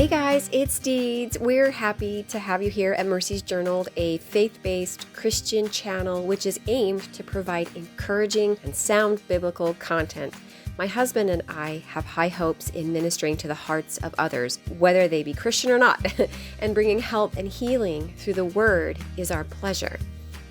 Hey guys, it's Deeds. We're happy to have you here at Mercies Journaled, a faith-based Christian channel which is aimed to provide encouraging and sound biblical content. My husband and I have high hopes in ministering to the hearts of others, whether they be Christian or not, and bringing help and healing through the Word is our pleasure.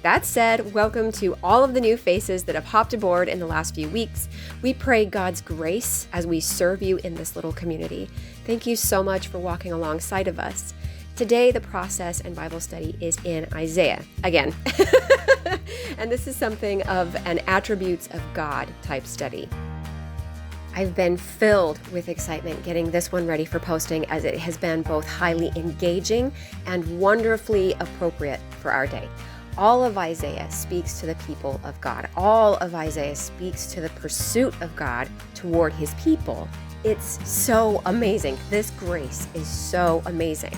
That said, welcome to all of the new faces that have hopped aboard in the last few weeks. We pray God's grace as we serve you in this little community. Thank you so much for walking alongside of us. Today, the process and Bible study is in Isaiah, again. And this is something of an attributes of God type study. I've been filled with excitement getting this one ready for posting, as it has been both highly engaging and wonderfully appropriate for our day. All of Isaiah speaks to the people of God. All of Isaiah speaks to the pursuit of God toward his people. It's so amazing. This grace is so amazing.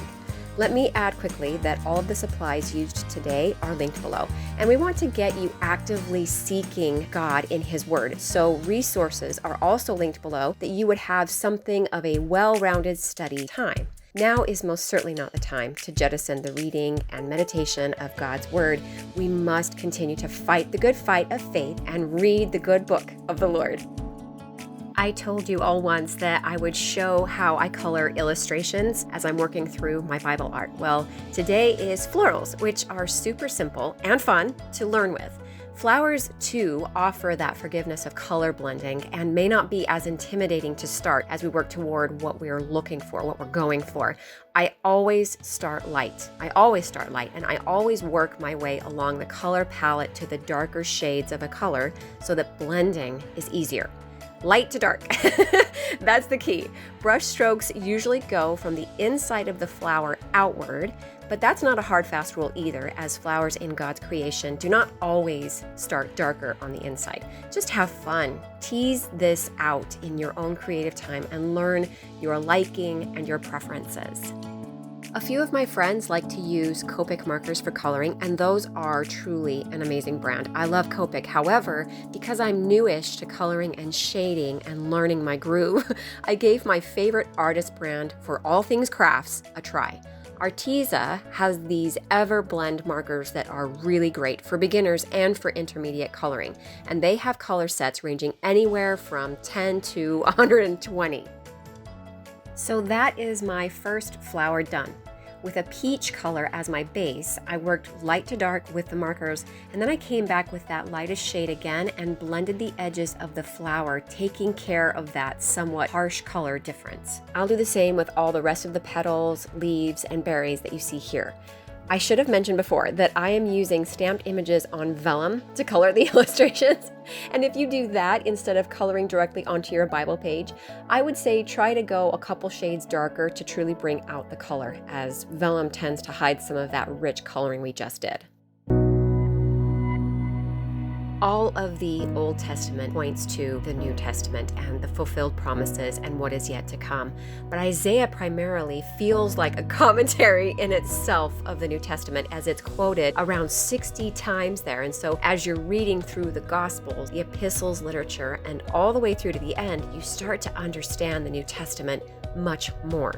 Let me add quickly that all of the supplies used today are linked below, and we want to get you actively seeking God in His Word. So resources are also linked below that you would have something of a well-rounded study time. Now is most certainly not the time to jettison the reading and meditation of God's Word. We must continue to fight the good fight of faith and read the good book of the Lord. I told you all once that I would show how I color illustrations as I'm working through my Bible art. Well, today is florals, which are super simple and fun to learn with. Flowers, too, offer that forgiveness of color blending and may not be as intimidating to start as we work toward what we're looking for, what we're going for. I always start light, and I always work my way along the color palette to the darker shades of a color so that blending is easier. Light to dark. That's the key. Brush strokes usually go from the inside of the flower outward, but that's not a hard, fast rule either, as flowers in God's creation do not always start darker on the inside. Just have fun. Tease this out in your own creative time and learn your liking and your preferences. A few of my friends like to use Copic markers for coloring, and those are truly an amazing brand. I love Copic. However, because I'm newish to coloring and shading and learning my groove, I gave my favorite artist brand for all things crafts a try. Arteza has these Everblend markers that are really great for beginners and for intermediate coloring, and they have color sets ranging anywhere from 10 to 120. So that is my first flower done. With a peach color as my base, I worked light to dark with the markers, and then I came back with that lightest shade again and blended the edges of the flower, taking care of that somewhat harsh color difference. I'll do the same with all the rest of the petals, leaves, and berries that you see here. I should have mentioned before that I am using stamped images on vellum to color the illustrations. And if you do that instead of coloring directly onto your Bible page, I would say try to go a couple shades darker to truly bring out the color, as vellum tends to hide some of that rich coloring we just did. All of the Old Testament points to the New Testament and the fulfilled promises and what is yet to come. But Isaiah primarily feels like a commentary in itself of the New Testament, as it's quoted around 60 times there. And so as you're reading through the Gospels, the epistles, literature, and all the way through to the end, you start to understand the New Testament much more.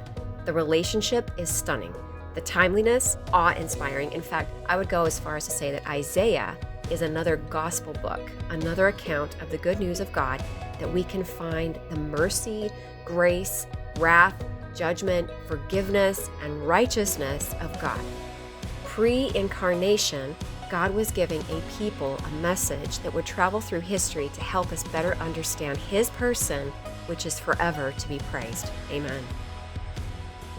The relationship is stunning. The timeliness, awe-inspiring. In fact, I would go as far as to say that Isaiah is another gospel book, another account of the good news of God, that we can find the mercy, grace, wrath, judgment, forgiveness, and righteousness of God. Pre-incarnation, God was giving a people a message that would travel through history to help us better understand His person, which is forever to be praised. Amen.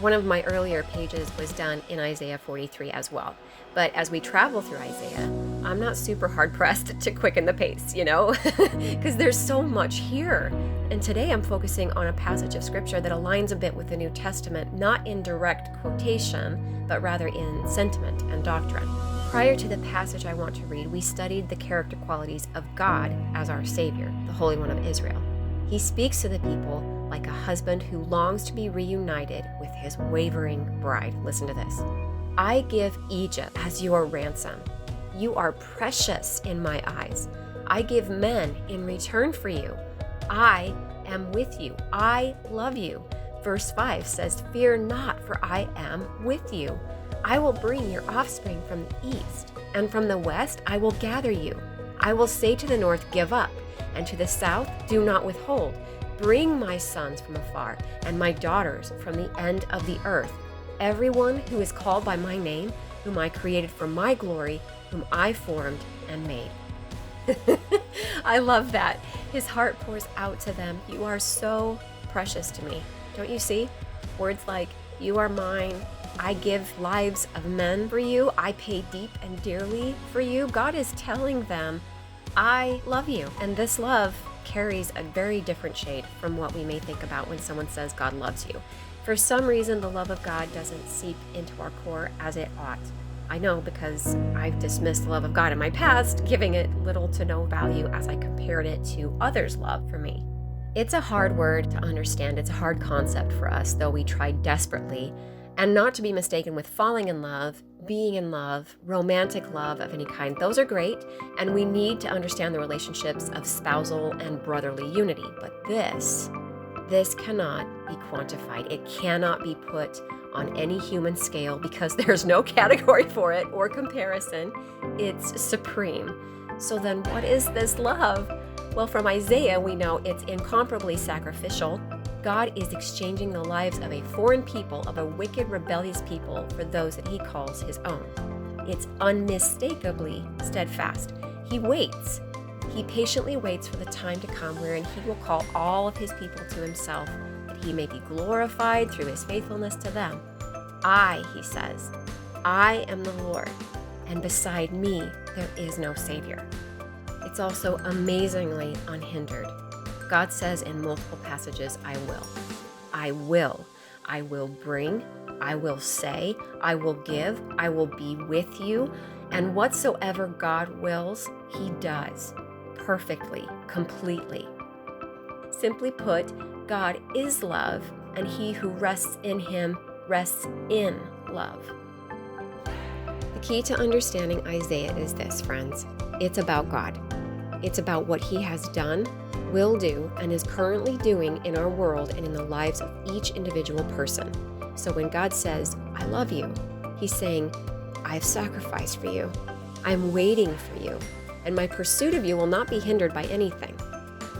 One of my earlier pages was done in Isaiah 43 as well. But as we travel through Isaiah, I'm not super hard-pressed to quicken the pace, because there's so much here. And today I'm focusing on a passage of scripture that aligns a bit with the New Testament, not in direct quotation, but rather in sentiment and doctrine. Prior to the passage I want to read, we studied the character qualities of God as our Savior, the Holy One of Israel. He speaks to the people like a husband who longs to be reunited with his wavering bride. Listen to this. I give Egypt as your ransom. You are precious in my eyes. I give men in return for you. I am with you. I love you. Verse 5 says, "Fear not, for I am with you. I will bring your offspring from the east, and from the west I will gather you. I will say to the north, 'Give up,' and to the south, 'Do not withhold.' Bring my sons from afar, and my daughters from the end of the earth. Everyone who is called by my name, whom I created for my glory, whom I formed and made." I love that. His heart pours out to them. You are so precious to me. Don't you see? Words like, "You are mine. I give lives of men for you. I pay deep and dearly for you." God is telling them, I love you. And this love carries a very different shade from what we may think about when someone says God loves you. For some reason, the love of God doesn't seep into our core as it ought. I know, because I've dismissed the love of God in my past, giving it little to no value as I compared it to others' love for me. It's a hard word to understand. It's a hard concept for us, though we try desperately. And not to be mistaken with falling in love, being in love, romantic love of any kind. Those are great, and we need to understand the relationships of spousal and brotherly unity. But this cannot be quantified. It cannot be put on any human scale because there's no category for it or comparison. It's supreme. So then what is this love? Well, from Isaiah, we know it's incomparably sacrificial. God is exchanging the lives of a foreign people, of a wicked, rebellious people, for those that he calls his own. It's unmistakably steadfast. He waits. He patiently waits for the time to come wherein he will call all of his people to himself, that he may be glorified through his faithfulness to them. He says, I am the Lord, and beside me there is no Savior. It's also amazingly unhindered. God says in multiple passages, I will. I will. I will bring. I will say. I will give. I will be with you. And whatsoever God wills, he does. Perfectly, completely. Simply put, God is love, and he who rests in him rests in love. The key to understanding Isaiah is this, friends. It's about God. It's about what he has done, will do, and is currently doing in our world and in the lives of each individual person. So when God says, I love you, he's saying, I've sacrificed for you. I'm waiting for you. And my pursuit of you will not be hindered by anything.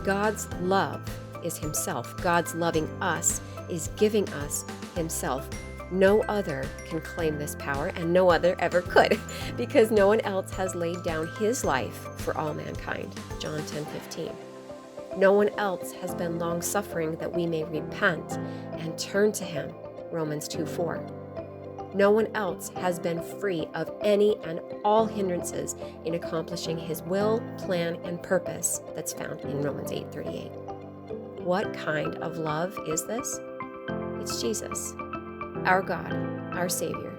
God's love is himself. God's loving us is giving us himself. No other can claim this power, and no other ever could, because no one else has laid down his life for all mankind. John 10:15. No one else has been long-suffering that we may repent and turn to him. Romans 2:4. No one else has been free of any and all hindrances in accomplishing his will, plan, and purpose that's found in Romans 8:38. What kind of love is this? It's Jesus, our God, our Savior,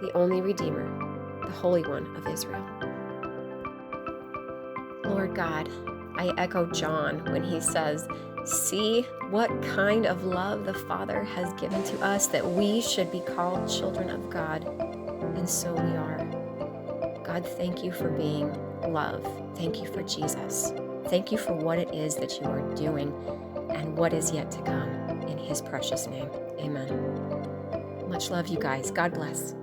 the only Redeemer, the Holy One of Israel. Lord God, I echo John when he says, see what kind of love the Father has given to us that we should be called children of God. And so we are. God, thank you for being love. Thank you for Jesus. Thank you for what it is that you are doing and what is yet to come. In his precious name, amen. Much love, you guys. God bless.